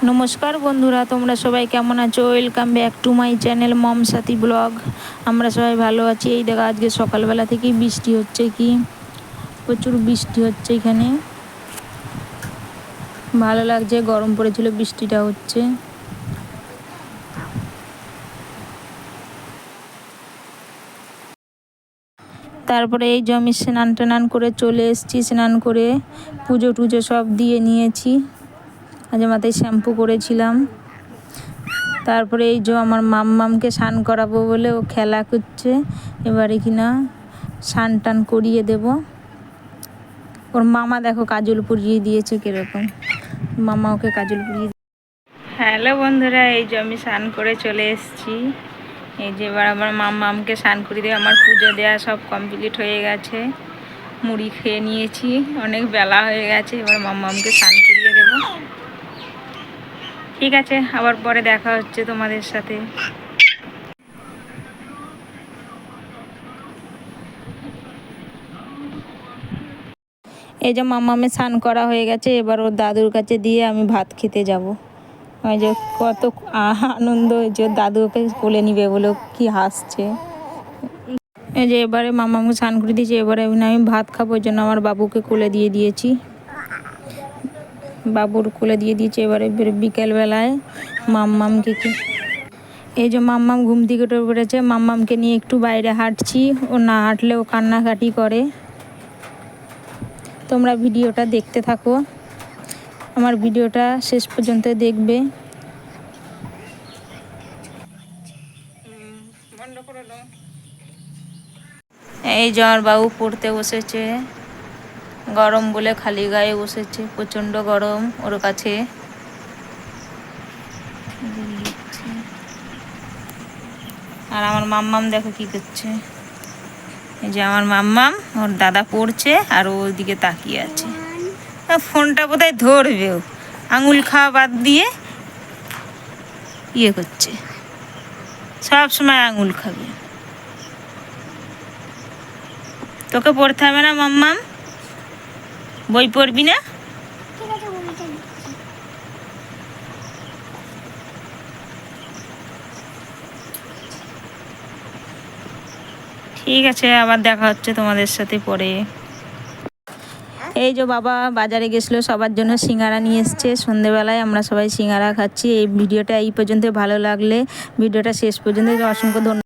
নমস্কার বন্ধুরা, তোমরা সবাই কেমন আছো? Welcome back to my channel Mom Sathi blog. আমরা সবাই ভালো আছি। এই দেখো, আজকে সকালবেলা থেকেই বৃষ্টি হচ্ছে, কি প্রচুর বৃষ্টি হচ্ছে এখানে। ভালো লাগছে, গরম পড়েছিল, বৃষ্টিটা হচ্ছে। তারপরে এই যে আমি স্নান টান করে চলে এসেছি। স্নান করে পুজো টুজো সব দিয়ে নিয়েছি। আজ মাথায় শ্যাম্পু করেছিলাম। তারপরে এই যে আমার মাম্মামকে স্নান করাবো বলে ও খেলা করছে। এবারে কিনা স্নান টান করিয়ে দেব। ওর মামা দেখো কাজল পরিয়ে দিয়েছে কিরকম। মামা ওকে কাজল পরিয়ে। হ্যালো বন্ধুরা, এই যে আমি স্নান করে চলে এসেছি। এই যে এবার আমার মাম্মামকে স্নান করিয়ে দিয়ে আমার পুজো দেওয়া সব কমপ্লিট হয়ে গেছে। মুড়ি খেয়ে নিয়েছি, অনেক বেলা হয়ে গেছে। এবার মাম্মামকে স্নান করিয়ে দেবো। ঠিক আছে, আবার পরে দেখা হচ্ছে তোমাদের সাথে। এই যে মাম্মামের স্নান করা হয়ে গেছে। এবার ওর দাদুর কাছে দিয়ে আমি ভাত খেতে যাব। ওই যে কত আনন্দ, যে দাদু ওকে কোলে নিবে বলে কি হাসছে। এই যে এবারে মাম্মামকে স্নান করে দিয়েছি। এবারে আমি ভাত খাবো, ওই জন্য আমার বাবুকে কোলে দিয়ে দিয়েছি। বাবুর কোলে দিয়ে দিয়েছি। এবারে বিকেলবেলায় মাম্মামকে এই যে মাম্মাম ঘুম থেকে উঠে পড়েছে। মাম্মামকে নিয়ে একটু বাইরে হাঁটছি। ও না হাঁটলে ও কান্নাকাটি করে। তোমরা ভিডিওটা দেখতে থাকো, আমার ভিডিওটা শেষ পর্যন্ত দেখবে। এই যে আমার বাবু পড়তে বসেছে। গরম বলে খালি গায়ে বসেছে, প্রচণ্ড গরম ওর কাছে। আর আমার মাম্মাম দেখো কি করছে। এই যে আমার মাম্মাম, ওর দাদা পড়ছে আর ও ওইদিকে তাকিয়ে আছে। ফোনটা বোধহয় ধরবেও, আঙুল খাওয়া বাদ দিয়ে ইয়ে করছে, সব সময় আঙুল খাবে। তোকে পড়তে হবে না মাম্মাম? বই পড়বি না? ঠিক আছে, আবার দেখা হচ্ছে তোমাদের সাথে পরে। এই যে বাবা বাজারে গেছিলো, সবার জন্য সিঙ্গারা নিয়ে এসছে। সন্ধেবেলায় আমরা সবাই সিঙ্গারা খাচ্ছি। এই ভিডিওটা এই পর্যন্ত ভালো লাগলে ভিডিওটা শেষ পর্যন্ত অসংখ্য ধন্যবাদ।